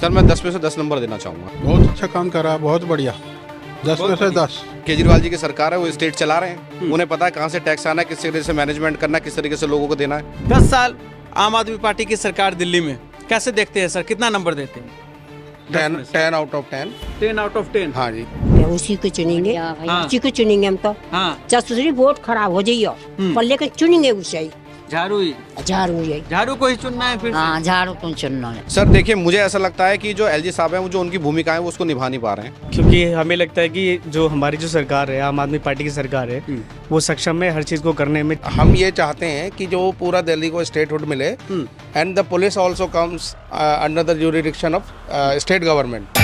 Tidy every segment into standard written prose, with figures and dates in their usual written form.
Sir मैं 10 में से 10 नंबर देना चाहूँगा। बहुत अच्छा काम कर रहा है, बहुत बढ़िया। 10 में से 10। केजरीवाल जी की सरकार है, वो स्टेट चला रहे हैं, उन्हें पता है कहाँ से टैक्स आना है, किस तरीके से मैनेजमेंट करना है, किस तरीके से लोगों को देना है। 10 साल आम आदमी पार्टी की सरकार दिल्ली में, कैसे देखते हैं सर, कितना नंबर देते हैं? 10 आउट ऑफ 10। 10 out of 10। हाँ जी। उसी को चुनेंगे, हाँ। उसी को चुनेंगे हम तो। हाँ, चाहे वोट खराब हो जाइए पर लेकिन चुनेंगे उसे ही। झाड़ू ही, झाड़ू को ही चुनना है फिर से। हाँ, झाड़ू को चुनना है। सर देखिए, मुझे ऐसा लगता है कि जो एलजी साहब हैं, वो जो उनकी भूमिका है वो उसको निभा नहीं पा रहे हैं। क्योंकि हमें लगता है कि जो हमारी जो सरकार है, आम आदमी पार्टी की सरकार है, वो सक्षम है हर चीज़ को करने में। हम ये चाहते हैं कि जो पूरा दिल्ली को स्टेटहुड मिले and the police also comes under the jurisdiction of state government.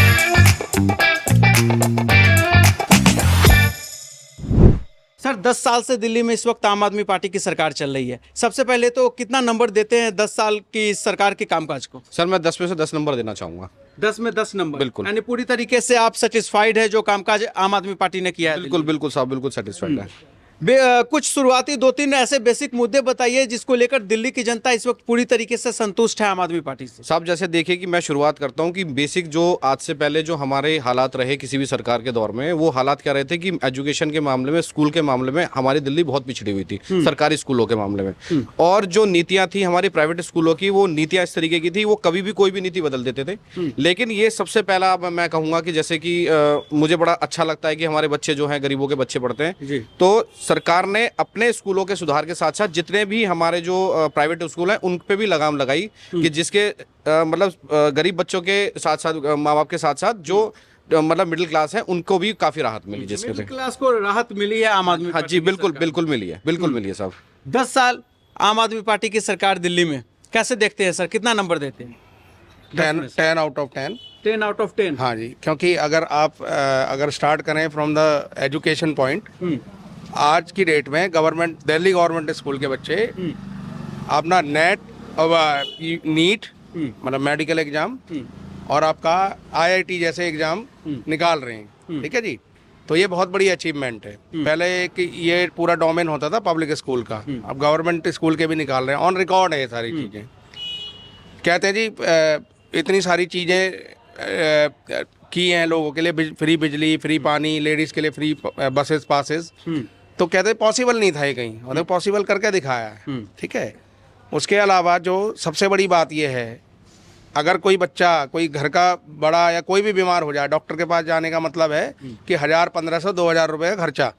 Sir 10 साल से दिल्ली में इस वक्त आम आदमी पार्टी की सरकार चल रही है। सबसे पहले तो कितना नंबर देते हैं 10 साल की इस सरकार के कामकाज को? सर मैं 10 में से 10 नंबर देना चाहूँगा। 10 में 10 नंबर, बिल्कुल। यानी पूरी तरीके से आप सेटिस्फाइड है जो कामकाज आम आदमी पार्टी ने किया है? बिल्कुल बिल्कुल साहब, बिल्कुल सेटिस्फाइड है। कुछ शुरुआती 2-3 ऐसे बेसिक मुद्दे बताइए जिसको लेकर दिल्ली की जनता इस वक्त पूरी तरीके से संतुष्ट है आम आदमी पार्टी से। साहब जैसे देखिए कि मैं शुरुआत करता हूं कि बेसिक जो आज से पहले जो हमारे हालात रहे किसी भी सरकार के दौर में, वो हालात क्या रहे थे कि एजुकेशन के मामले में, स्कूल के मामले में हमारी दिल्ली बहुत पिछड़ी हुई थी, सरकारी स्कूलों के मामले में। और जो नीतियां थी हमारी प्राइवेट स्कूलों की, वो नीतियां इस तरीके की थी, वो कभी भी कोई भी नीति बदल देते थे। लेकिन ये सबसे पहला मैं कहूँगा कि जैसे कि मुझे बड़ा अच्छा लगता है कि हमारे बच्चे जो हैं, गरीबों के बच्चे पढ़ते हैं, तो सरकार ने अपने स्कूलों के सुधार के साथ साथ जितने भी हमारे जो प्राइवेट स्कूल हैं उन पे भी लगाम लगाई कि जिसके मतलब गरीब बच्चों के साथ साथ, माँ बाप के साथ साथ जो मतलब मिडिल क्लास है, उनको भी काफी राहत मिली। जिसके मिडिल क्लास को राहत मिली है आम आदमी हाँ पार्टी जी, की बिल्कुल सरकार बिल्कुल मिली है, बिल्कुल मिली है साहब। 10 साल आम आदमी पार्टी की सरकार दिल्ली में, कैसे देखते हैं सर, कितना नंबर देते हैं? 10 आउट ऑफ 10। 10 out of 10। हाँ जी, क्योंकि अगर आप अगर स्टार्ट करें फ्रॉम द एजुकेशन पॉइंट, आज की डेट में गवर्नमेंट, दिल्ली गवर्नमेंट स्कूल के बच्चे अपना नेट और नीट मतलब मेडिकल एग्जाम और आपका आईआईटी जैसे एग्जाम निकाल रहे हैं। ठीक है जी, तो ये बहुत बड़ी अचीवमेंट है। पहले कि ये पूरा डोमेन होता था पब्लिक स्कूल का, अब गवर्नमेंट स्कूल के भी निकाल रहे हैं। ऑन रिकॉर्ड है ये सारी चीज़ें। कहते हैं जी इतनी सारी चीज़ें की हैं लोगों के लिए, फ्री बिजली, फ्री पानी, लेडीज़ के लिए फ्री बसेस पासेस, तो कहते पॉसिबल नहीं था ये कहीं, और पॉसिबल करके दिखाया है। ठीक है, उसके अलावा जो सबसे बड़ी बात ये है, अगर कोई बच्चा, कोई घर का बड़ा या कोई भी बीमार हो जाए, डॉक्टर के पास जाने का मतलब है कि 1000, 1500, 2000 रुपये का खर्चा।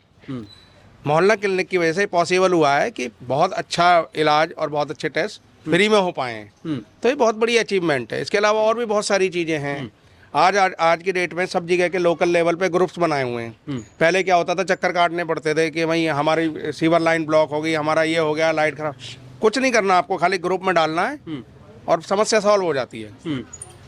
मोहल्ला क्लिनिक की वजह से पॉसिबल हुआ है कि बहुत अच्छा इलाज और बहुत अच्छे टेस्ट फ्री में हो पाए हैं। तो ये बहुत बड़ी अचीवमेंट है। इसके अलावा और भी बहुत सारी चीज़ें हैं। आज की डेट में सब जगह के लोकल लेवल पे ग्रुप्स बनाए हुए हैं। पहले क्या होता था, चक्कर काटने पड़ते थे कि भाई हमारी सीवर लाइन ब्लॉक हो गई, हमारा ये हो गया, लाइट खराब। कुछ नहीं करना, आपको खाली ग्रुप में डालना है और समस्या सॉल्व हो जाती है।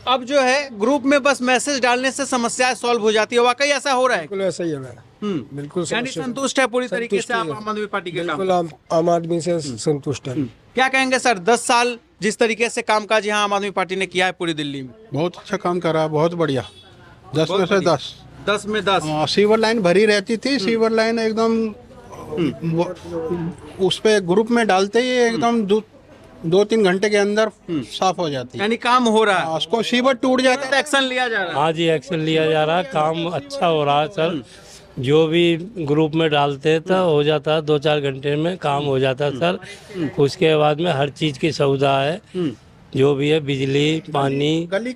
अब जो है ग्रुप में बस मैसेज डालने से समस्याएं सॉल्व हो जाती है, वाकई ऐसा हो रहा है? बिल्कुल ऐसा ही है। बिल्कुल यानी संतुष्ट है पूरी तरीके से आप आम आदमी पार्टी के काम? बिल्कुल आम आदमी से संतुष्ट है। क्या कहेंगे सर, 10 साल जिस तरीके से कामकाज यहाँ आम आदमी पार्टी ने किया है पूरी दिल्ली में? बहुत अच्छा काम कर रहा है, बहुत बढ़िया। 10 में से 10। 10 में 10। सीवर लाइन भरी रहती थी, सीवर लाइन एकदम उस पे ग्रुप में डालते ही एकदम 2-3 घंटे के अंदर साफ हो जाती है। यानी काम हो रहा है, उसको सीवर टूट जाता है, एक्शन लिया जा रहा है। हाँ जी, एक्शन लिया जा रहा है, काम अच्छा हो रहा है सर। जो भी ग्रुप में डालते तो हो जाता है, 2-4 घंटे में काम हो जाता है सर। उसके बाद में हर चीज़ की सुविधा है, जो भी है, बिजली, पानी, गली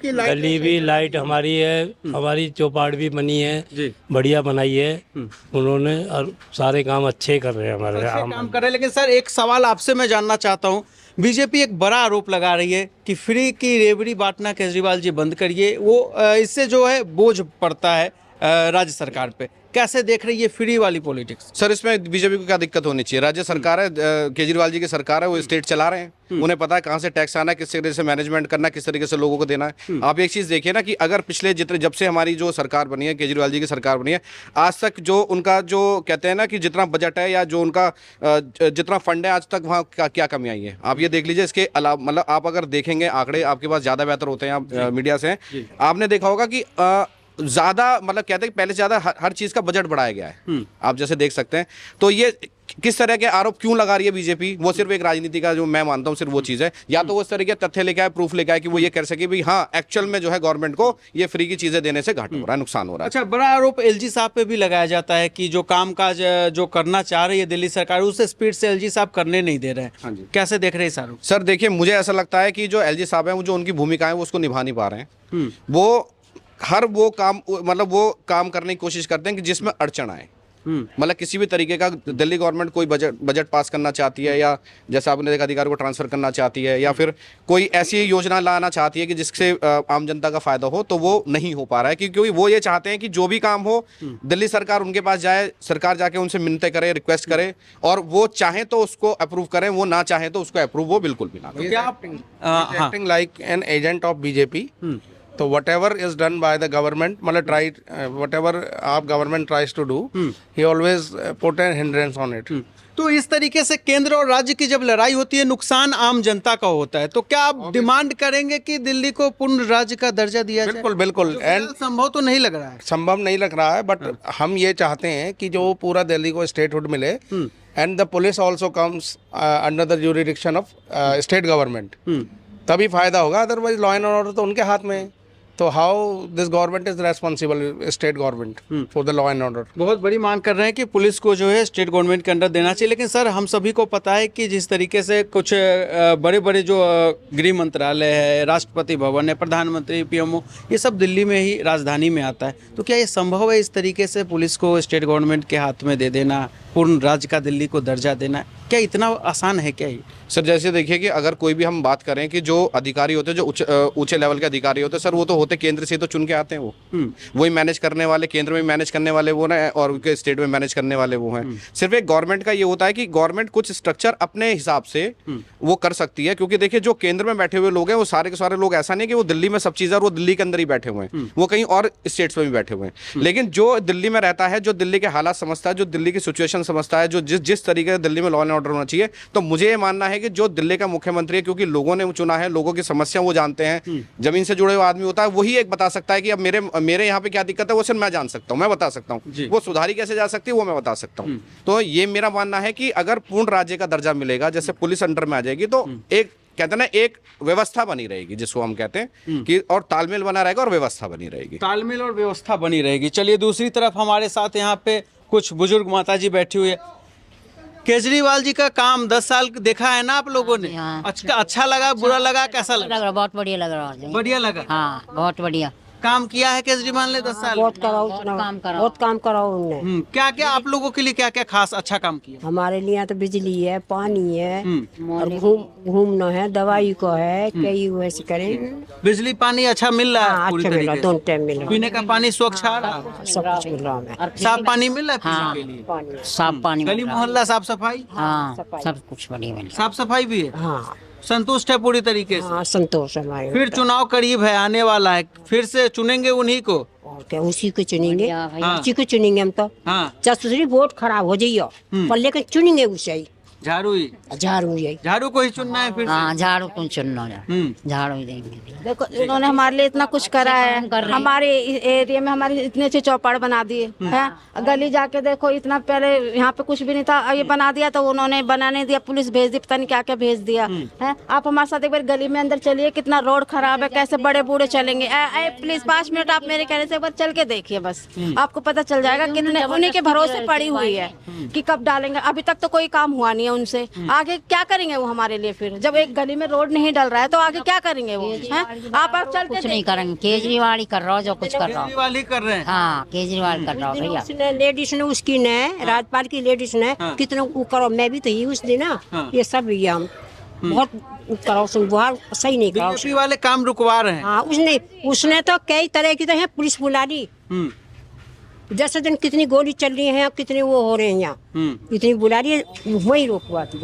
भी लाइट हमारी है, हमारी चौपाट भी बनी है, बढ़िया बनाई है उन्होंने, और सारे काम अच्छे कर रहे हैं हमारे काम कर रहे हैं। लेकिन सर एक सवाल आपसे मैं जानना चाहता हूँ, बीजेपी एक बड़ा आरोप लगा रही है कि फ्री की रेवड़ी बांटना केजरीवाल जी बंद करिए, वो इससे जो है बोझ पड़ता है राज्य सरकार पे। कैसे देख रही है फ्री वाली पॉलिटिक्स? सर इसमें बीजेपी को क्या दिक्कत होनी चाहिए? राज्य सरकार है, केजरीवाल जी की सरकार है, वो स्टेट चला रहे हैं, उन्हें पता है कहाँ से टैक्स आना है, किस तरीके से मैनेजमेंट करना है, किस तरीके से लोगों को देना है। आप एक चीज़ देखिए ना कि अगर पिछले जितने, जब से हमारी जो सरकार बनी है, केजरीवाल जी की सरकार बनी है, आज तक जो उनका जो कहते हैं ना कि जितना बजट है या जो उनका जितना फंड है, आज तक वहाँ क्या कमी आई है, आप ये देख लीजिए। इसके अलावा मतलब आप अगर देखेंगे आंकड़े, आपके पास ज़्यादा बेहतर होते हैं, आप मीडिया से, आपने देखा होगा कि ज्यादा मतलब कहते हैं कि पहले से ज्यादा हर चीज का बजट बढ़ाया गया है, आप जैसे देख सकते हैं। तो ये किस तरह के आरोप क्यों लगा रही है बीजेपी, वो सिर्फ एक राजनीति का, जो मैं मानता हूँ सिर्फ वो चीज है। या तो वो इस तरह के तथ्य लेके आए, प्रूफ लेके आए कि वो ये कर सके भी हाँ एक्चुअल में जो है गवर्नमेंट को ये फ्री की चीजें देने से घाटा हो रहा है, नुकसान हो रहा है। अच्छा, बड़ा आरोप एलजी साहब पे भी लगाया जाता है कि जो कामकाज जो करना चाह रही है दिल्ली सरकार, उसे स्पीड से एलजी साहब करने नहीं दे रहे हैं। हाँ जी। कैसे देख रहे हैं इस आरोप? सर देखिए, मुझे ऐसा लगता है कि जो एलजी साहब हैं, वो जो उनकी भूमिका है वो उसको निभा नहीं पा रहे हैं। वो हर वो काम मतलब वो काम करने की कोशिश करते हैं कि जिसमें अड़चन आए। मतलब किसी भी तरीके का दिल्ली गवर्नमेंट कोई बजट पास करना चाहती है, या जैसा आपने देखा अधिकारी को ट्रांसफर करना चाहती है, या फिर कोई ऐसी योजना लाना चाहती है कि जिससे आम जनता का फायदा हो, तो वो नहीं हो पा रहा है। क्योंकि वो ये चाहते हैं कि जो भी काम हो दिल्ली सरकार उनके पास जाए, सरकार जाके उनसे मिन्नतें करे, रिक्वेस्ट करे, और वो चाहे तो उसको अप्रूव करें, वो ना चाहे तो उसको अप्रूव वो बिल्कुल भी ना करें। क्या आप acting like an agent of BJP. तो whatever is done by the government, मतलब whatever आप government tries to do, he always put a hindrance on it. तो इस तरीके से केंद्र और राज्य की जब लड़ाई होती है, नुकसान आम जनता का होता है, तो क्या आप डिमांड करेंगे कि दिल्ली को पूर्ण राज्य का दर्जा दिया जाए? बिल्कुल बिल्कुल। एंड संभव तो नहीं लग रहा है। संभव नहीं लग रहा है, बट हम ये चाहते हैं कि जो पूरा दिल्ली को स्टेटहुड मिले, and the police also comes under the jurisdiction of state government, तभी फायदा होगा। अदरवाइज लॉ एंड ऑर्डर तो उनके हाथ में है। तो how this government is responsible, state government, for the law and order. बहुत बड़ी मांग कर रहे हैं कि पुलिस को जो है स्टेट गवर्नमेंट के अंडर देना चाहिए। लेकिन सर, हम सभी को पता है कि जिस तरीके से कुछ बड़े बड़े जो गृह मंत्रालय है, राष्ट्रपति भवन है, प्रधानमंत्री, पीएमओ, ये सब दिल्ली में ही, राजधानी में आता है। तो क्या ये संभव है इस तरीके से पुलिस को स्टेट गवर्नमेंट के हाथ में दे देना, पूर्ण राज्य का दिल्ली को दर्जा देना? क्या इतना आसान है क्या ये? सर जैसे देखिए कि अगर कोई भी हम बात करें कि जो अधिकारी होते हैं, जो ऊंचे लेवल के अधिकारी होते हैं सर, वो तो होते केंद्र से तो चुन के आते हैं। वो वही मैनेज करने वाले, केंद्र में मैनेज करने वाले वो ना, और उनके स्टेट में मैनेज करने वाले वो हैं। सिर्फ एक गवर्नमेंट का ये होता है कि गवर्नमेंट कुछ स्ट्रक्चर अपने हिसाब से वो कर सकती है। क्योंकि देखिए जो केंद्र में बैठे हुए लोग हैं, वो सारे के सारे लोग ऐसा नहीं कि वो दिल्ली में सब चीज़ है और वो दिल्ली के अंदर ही बैठे हुए हैं, वो कहीं और स्टेट्स में भी बैठे हुए हैं। लेकिन जो दिल्ली में रहता है, जो दिल्ली के हालात समझता है, जो दिल्ली की सिचुएशन समझता है, जो जिस तरीके से दिल्ली में लॉ एंड ऑर्डर होना चाहिए, तो मुझे ये मानना है कि जो दिल्ली का मुख्यमंत्री है, क्योंकि लोगों ने चुना है, लोगों की समस्या वो जानते हैं, जमीन से जुड़े हुए आदमी होता है, वही एक बता सकता है कि अब मेरे यहाँ पे क्या दिक्कत है, वो सिर्फ मैं जान सकता हूँ, मैं बता सकता हूँ। वो सुधारी कैसे जा सकती है वो मैं बता सकता हूँ। तो ये मेरा मानना है कि अगर पूर्ण राज्य का दर्जा मिलेगा, जैसे पुलिस अंडर में आ जाएगी, तो एक कहते हैं ना, एक व्यवस्था बनी रहेगी जिसको हम कहते हैं कि, और तालमेल बना रहेगा और व्यवस्था बनी रहेगी। तालमेल और व्यवस्था बनी रहेगी। चलिए, दूसरी तरफ हमारे साथ यहाँ पे कुछ बुजुर्ग माताजी बैठी हुई है। केजरीवाल जी का काम 10 साल देखा है ना आप लोगों ने? अच्छा लगा, बुरा लगा, कैसा लगा? बहुत बढ़िया लग रहा है। बढ़िया लगा। हाँ, बहुत बढ़िया काम किया है केजरीवाल ने 10 साल? बहुत काम कराओ उनने। क्या क्या आप लोगों के लिए क्या क्या खास अच्छा काम किया? हमारे लिए तो बिजली है, पानी है, और घूमना है, दवाई को है, कई वैसे करें। बिजली पानी अच्छा मिल रहा है? पूरी अच्छा मिल रहा, तरीके दोनों टाइम मिल से? रहा, पीने का पानी स्वच्छ आ रहा है? सब कुछ मिल रहा है। साफ पानी मिल रहा है पीने के लिए? साफ पानी गली मोहल्ला साफ सफाई? हाँ सब कुछ बढ़िया बढ़िया। साफ सफाई भी है? हाँ संतुष्ट है पूरी तरीके से? हाँ, संतोष है हमारे। फिर चुनाव करीब है, आने वाला है, फिर से चुनेंगे उन्हीं को? और क्या, उसी को चुनेंगे, हाँ। उसी को चुनेंगे हम तो। हाँ, चाहे वोट खराब हो जाइए, पर लेकिन चुनेंगे उसे ही, झाड़ू ही? झाड़ू को ही चुनना है फिर से? हाँ झाड़ू तुम चुनना है, झाड़ू ही देंगे। देखो, इन्होंने हमारे लिए इतना कुछ करा है। हमारे एरिया में हमारे इतने अच्छे चौपाड़ बना दिए हैं। गली जाके देखो, इतना पहले यहाँ पे कुछ भी नहीं था, ये बना दिया तो उन्होंने बनाने दिया, पुलिस भेज दी, पता नहीं क्या क्या भेज दिया है। आप हमारे साथ एक बार गली में अंदर चलिए, कितना रोड खराब है, कैसे बड़े बूढ़े चलेंगे। प्लीज 5 मिनट आप मेरे कहने से एक बार चल के देखिए, बस आपको पता चल जाएगा कितने उन्हीं के भरोसे पड़ी हुई है कि कब डालेंगे। अभी तक तो कोई काम हुआ नहीं है उनसे, आगे क्या करेंगे वो हमारे लिए? फिर जब एक गली में रोड नहीं डल रहा है तो आगे क्या करेंगे वो? हैं? आप चलते कुछ नहीं करेंगे, केजरीवाल ही कर रहा हो जो कुछ कर रहा हो। केजरीवाल ही कर रहे हैं? हाँ केजरीवाल कर रहा हो भैया। उसने लेडीज ने, उसकी ने, राज्यपाल की लेडीज ने कितना वो करो, मैं भी तो ही उस दिन ना, ये सब ही हम बहुत करो, बहुत सही नहीं करो। बीजेपी वाले काम रुकवा रहे हैं? हाँ, उसने तो कई तरह की तो है पुलिस बुला ली। जैसे दिन कितनी गोली चल रही है, कितने वो हो रहे हैं यहाँ, इतनी बुला रही है, वही रुकवा दी,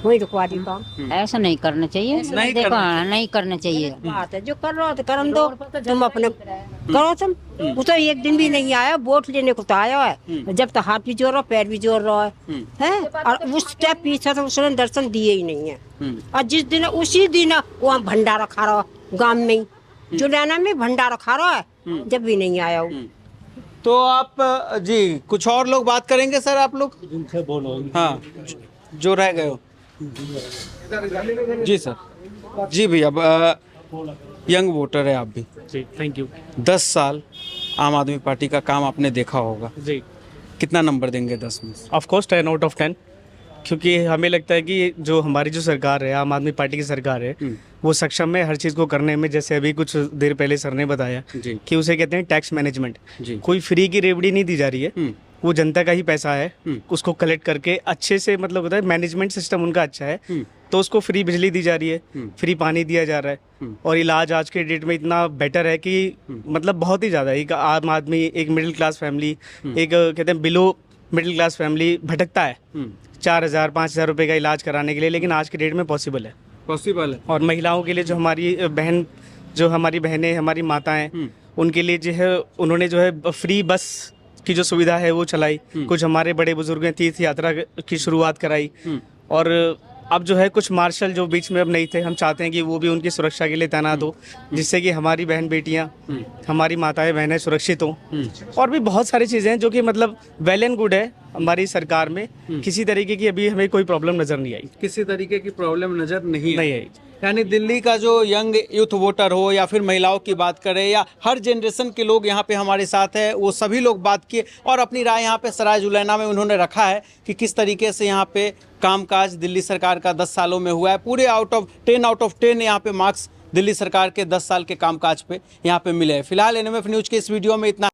वही रुकवा दी काम। ऐसा नहीं करना चाहिए, देखो नहीं करना चाहिए। बात है, जो कर रहा हो तो करम दो, तुम अपने करो तुम। वो तो एक दिन भी नहीं आया, वोट लेने को तो आया है, जब तक हाथ भी जोड़ रहा, पैर भी जोड़ रहा है। और उस स्टेप पीछे तो उसने दर्शन दिए ही नहीं है। और उसी दिन वो भंडारा खा रहा गाँव में, जुलाना में भंडारा खा रहा है, जब भी नहीं आया वो। तो आप जी कुछ और लोग बात करेंगे सर, आप लोग? हाँ, जो रह गए हो। जी सर, जी भैया, यंग वोटर है आप भी। जी, थैंक यू 10 साल आम आदमी पार्टी का काम आपने देखा होगा, जी। कितना नंबर देंगे 10 में से? ऑफ कोर्स 10 आउट ऑफ 10, क्योंकि हमें लगता है कि जो हमारी जो सरकार है, आम आदमी पार्टी की सरकार है, वो सक्षम है हर चीज़ को करने में। जैसे अभी कुछ देर पहले सर ने बताया जी। कि उसे कहते हैं टैक्स मैनेजमेंट। जी। कोई फ्री की रेवड़ी नहीं दी जा रही है, वो जनता का ही पैसा है, उसको कलेक्ट करके अच्छे से, मतलब होता है मैनेजमेंट सिस्टम उनका अच्छा है, तो उसको फ्री बिजली दी जा रही है, फ्री पानी दिया जा रहा है, और इलाज आज के डेट में इतना बेटर है कि मतलब बहुत ही ज़्यादा। एक आम आदमी, एक मिडिल क्लास फैमिली, एक कहते हैं बिलो मिडिल क्लास फैमिली भटकता है 4,000 5,000 रुपये का इलाज कराने के लिए, लेकिन आज के डेट में पॉसिबल है। पॉसिबल है। और महिलाओं के लिए जो हमारी बहन, जो हमारी बहनें, हमारी माताएं, उनके लिए जो है उन्होंने जो है फ्री बस की जो सुविधा है वो चलाई। कुछ हमारे बड़े बुजुर्ग ने तीर्थ यात्रा की शुरुआत कराई, और अब जो है कुछ मार्शल जो बीच में अब नहीं थे, हम चाहते हैं कि वो भी उनकी सुरक्षा के लिए तैनात हो, जिससे कि हमारी बहन बेटियां, हमारी माताएं बहनें सुरक्षित हों। और भी बहुत सारी चीज़ें हैं जो कि मतलब वेल एंड गुड है हमारी सरकार में। किसी तरीके की अभी हमें कोई प्रॉब्लम नज़र नहीं आई। किसी तरीके की प्रॉब्लम नजर नहीं नहीं आई। यानी दिल्ली का जो यंग यूथ वोटर हो या फिर महिलाओं की बात करें, या हर जनरेशन के लोग यहाँ पे हमारे साथ है, वो सभी लोग बात किए और अपनी राय यहाँ पे सराय जुलैना में उन्होंने रखा है कि किस तरीके से यहाँ पे कामकाज दिल्ली सरकार का 10 सालों में हुआ है। पूरे 10 आउट ऑफ 10 यहाँ पे मार्क्स दिल्ली सरकार के 10 साल के कामकाज पे यहाँ पे मिले हैं। फिलहाल NMF न्यूज़ के इस वीडियो में इतना।